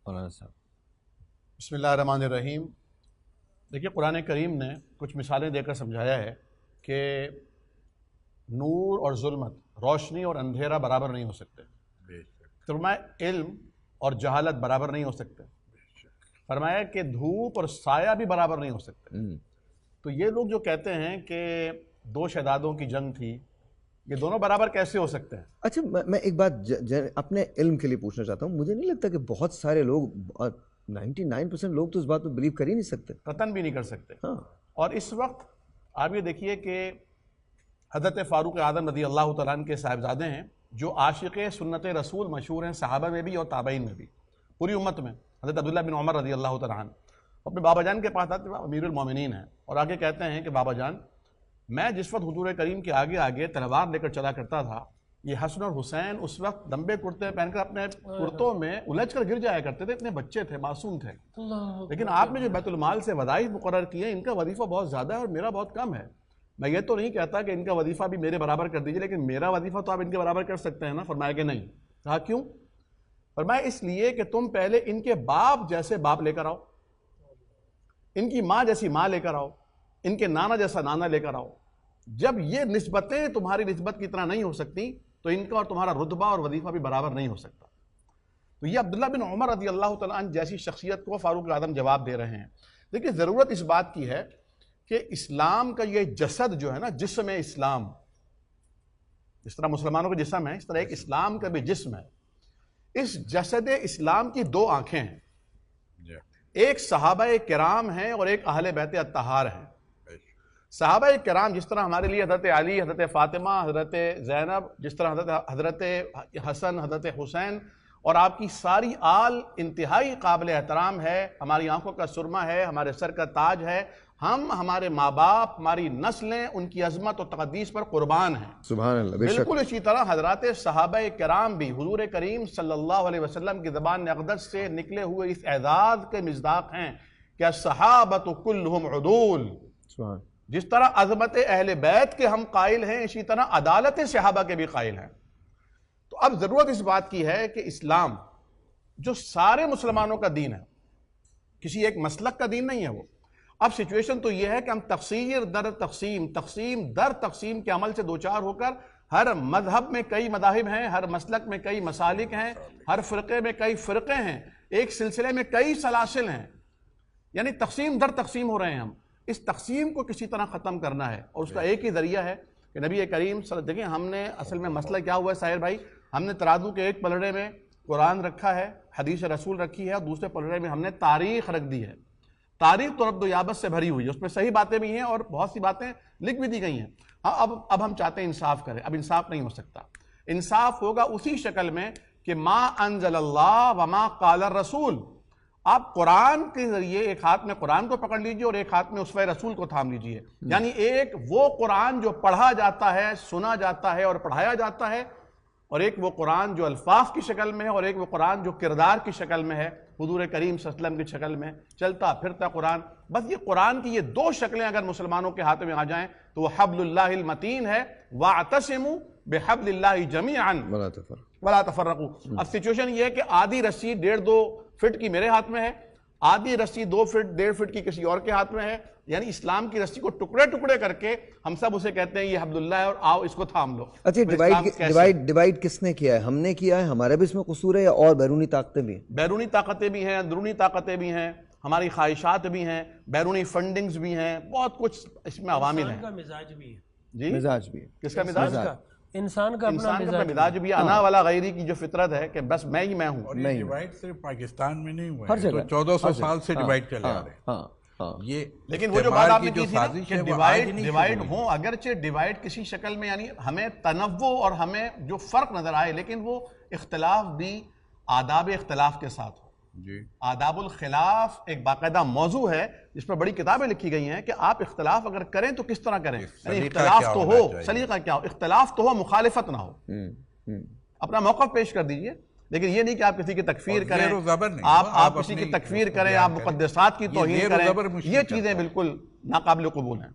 مولانا صاحب بسم اللہ الرحمن الرحیم. دیکھیے قرآن کریم نے کچھ مثالیں دے کر سمجھایا ہے کہ نور اور ظلمت، روشنی اور اندھیرا برابر نہیں ہو سکتے. فرمایا علم اور جہالت برابر نہیں ہو سکتے. فرمایا کہ دھوپ اور سایہ بھی برابر نہیں ہو سکتے. تو یہ لوگ جو کہتے ہیں کہ دو شہزادوں کی جنگ تھی، یہ دونوں برابر کیسے ہو سکتے ہیں؟ اچھا میں ایک بات اپنے علم کے لیے پوچھنا چاہتا ہوں. مجھے نہیں لگتا کہ بہت سارے لوگ 99% لوگ تو اس بات پہ بلیو کر ہی نہیں سکتے، قطعاً بھی نہیں کر سکتے. ہاں. اور اس وقت آپ یہ دیکھیے کہ حضرت فاروق اعظم رضی اللہ تعالیٰ عنہ کے صاحبزادے ہیں جو عاشق سنت رسول مشہور ہیں، صحابہ میں بھی اور تابعین میں بھی، پوری امت میں. حضرت عبداللہ بن عمر رضی اللہ تعالیٰ عنہ اپنے بابا جان کے پاس آتے ہیں، امیر المومنین ہیں، اور آگے کہتے ہیں کہ بابا جان میں جس وقت حضور کریم کے آگے آگے تلوار لے کر چلا کرتا تھا، یہ حسن اور حسین اس وقت لمبے کرتے پہن کر اپنے کرتوں میں الجھ کر گر جایا کرتے تھے. اتنے بچے تھے، معصوم تھے. لیکن آپ نے جو بیت المال سے وظائف مقرر کیے ہیں، ان کا وظیفہ بہت زیادہ ہے اور میرا بہت کم ہے. میں یہ تو نہیں کہتا کہ ان کا وظیفہ بھی میرے برابر کر دیجئے، لیکن میرا وظیفہ تو آپ ان کے برابر کر سکتے ہیں نا. فرمایا کہ نہیں. کہا کیوں؟ فرمایا اس لیے کہ تم پہلے ان کے باپ جیسے باپ لے کر آؤ، ان کی ماں جیسی ماں لے کر آؤ، ان کے نانا جیسا نانا لے کر آؤ. جب یہ نسبتیں تمہاری نسبت کی طرح نہیں ہو سکتی تو ان کا اور تمہارا رتبہ اور وظیفہ بھی برابر نہیں ہو سکتا. تو یہ عبداللہ بن عمر رضی اللہ تعالیٰ عنہ جیسی شخصیت کو فاروق اعظم جواب دے رہے ہیں. دیکھیے ضرورت اس بات کی ہے کہ اسلام کا یہ جسد جو ہے نا، جسم اسلام، جس طرح مسلمانوں کا جسم ہے اس طرح ایک اسلام کا بھی جسم ہے. اس جسد اسلام کی دو آنکھیں ہیں، ایک صحابہ کرام ہیں اور ایک اہل بیت اطہار ہیں. صحابہ کرام جس طرح ہمارے لیے حضرت علی، حضرت فاطمہ، حضرت زینب، جس طرح حضرت حسن، حضرت حسین اور آپ کی ساری آل انتہائی قابل احترام ہے، ہماری آنکھوں کا سرمہ ہے، ہمارے سر کا تاج ہے. ہم، ہمارے ماں باپ، ہماری نسلیں ان کی عظمت و تقدیس پر قربان ہیں. سبحان اللہ. بے شک. بالکل اسی طرح حضرات صحابہ کرام بھی حضور کریم صلی اللہ علیہ وسلم کی زبان اقدس سے نکلے ہوئے اس اعزاز کے مصداق ہیں کہ الصحابۃ کلہم عدول. سبحان. جس طرح عظمت اہل بیت کے ہم قائل ہیں، اسی طرح عدالت صحابہ کے بھی قائل ہیں. تو اب ضرورت اس بات کی ہے کہ اسلام جو سارے مسلمانوں کا دین ہے، کسی ایک مسلک کا دین نہیں ہے وہ. اب سچویشن تو یہ ہے کہ ہم تقسیم در تقسیم، تقسیم در تقسیم کے عمل سے دوچار ہو کر، ہر مذہب میں کئی مذاہب ہیں، ہر مسلک میں کئی مسالک ہیں، ہر فرقے میں کئی فرقے ہیں، ایک سلسلے میں کئی سلاسل ہیں، یعنی تقسیم در تقسیم ہو رہے ہیں ہم. اس تقسیم کو کسی طرح ختم کرنا ہے اور اس کا ایک ہی ذریعہ ہے کہ نبی کریم دیکھیں ہم نے اصل میں مسئلہ کیا ہوا ہے ساحر بھائی، ہم نے ترازو کے ایک پلڑے میں قرآن رکھا ہے، حدیث رسول رکھی ہے، اور دوسرے پلڑے میں ہم نے تاریخ رکھ دی ہے. تاریخ تو رد و یابت سے بھری ہوئی ہے، اس میں صحیح باتیں بھی ہیں اور بہت سی باتیں لکھ بھی دی گئی ہیں. ہاں اب ہم چاہتے ہیں انصاف کریں. اب انصاف نہیں ہو سکتا. انصاف ہوگا اسی شکل میں کہ ما انزل اللہ وما قال الرسول. آپ قرآن کے ذریعے ایک ہاتھ میں قرآن کو پکڑ لیجئے اور ایک ہاتھ میں اسوہ رسول کو تھام لیجئے. یعنی ایک وہ قرآن جو پڑھا جاتا ہے، سنا جاتا ہے اور پڑھایا جاتا ہے، اور ایک وہ قرآن جو الفاظ کی شکل میں ہے، اور ایک وہ قرآن جو کردار کی شکل میں ہے، حضور کریم صلی اللہ علیہ وسلم کی شکل میں چلتا پھرتا قرآن. بس یہ قرآن کی یہ دو شکلیں اگر مسلمانوں کے ہاتھ میں آ جائیں تو وہ حبل اللہ المتین ہے. وَاعْتَصِمُوا بِحَبْلِ اللَّهِ جَمِيعًا وَلَا تَفَرَّقُوا. اب سچویشن یہ ہے کہ آدھی رسی 1.5-2 فٹ کی میرے ہاتھ میں ہے، آدھی رسی 2 فٹ 1.5 فٹ کی کسی اور کے ہاتھ میں ہے. یعنی اسلام کی رسی کو ٹکڑے ٹکڑے کر کے ہم سب اسے کہتے ہیں یہ حبل اللہ ہے اور آؤ اس کو تھام لو. اچھا ڈیوائیڈ کس نے کیا ہے؟ ہم نے کیا ہے؟ ہمارا بھی اس میں قصور ہے یا اور بیرونی طاقتیں بھی ہیں؟ بیرونی طاقتیں بھی ہیں، اندرونی طاقتیں بھی ہیں، ہماری خواہشات بھی ہیں، بیرونی فنڈنگز بھی ہیں، بہت کچھ اس میں عوامل ہیں. انسان کا مزاج بھی ہے. جی مزاج بھی ہے. کس کا مزاج؟ انسان کا اپنا مزاج بھی ہے. انا والا غیری کی جو فطرت ہے کہ بس میں ہی میں ہوں. اور یہ ڈیوائیڈ صرف پاکستان میں نہیں ہوا ہے، تو 1400 سال سے ڈیوائیڈ چلے آ رہے ہیں. یہ لیکن وہ جو بات آپ نے کی تھی نا کہ ڈیوائیڈ ہوں، اگرچہ ڈیوائیڈ کسی شکل میں، یعنی ہمیں تنوع اور ہمیں جو فرق نظر آئے، لیکن وہ اختلاف بھی آداب اختلاف کے ساتھ ہو. آداب الخلاف ایک باقاعدہ موضوع ہے جس پر بڑی کتابیں لکھی گئی ہیں کہ آپ اختلاف اگر کریں تو کس طرح کریں. یعنی اختلاف تو ہو، سلیقہ کیا ہو، اختلاف تو ہو، مخالفت نہ ہو. اپنا موقف پیش کر دیجئے، لیکن یہ نہیں کہ آپ کسی کی تکفیر کریں، آپ کسی کی تکفیر کریں، آپ مقدسات کی توہین کریں. یہ چیزیں بالکل ناقابل قبول ہیں.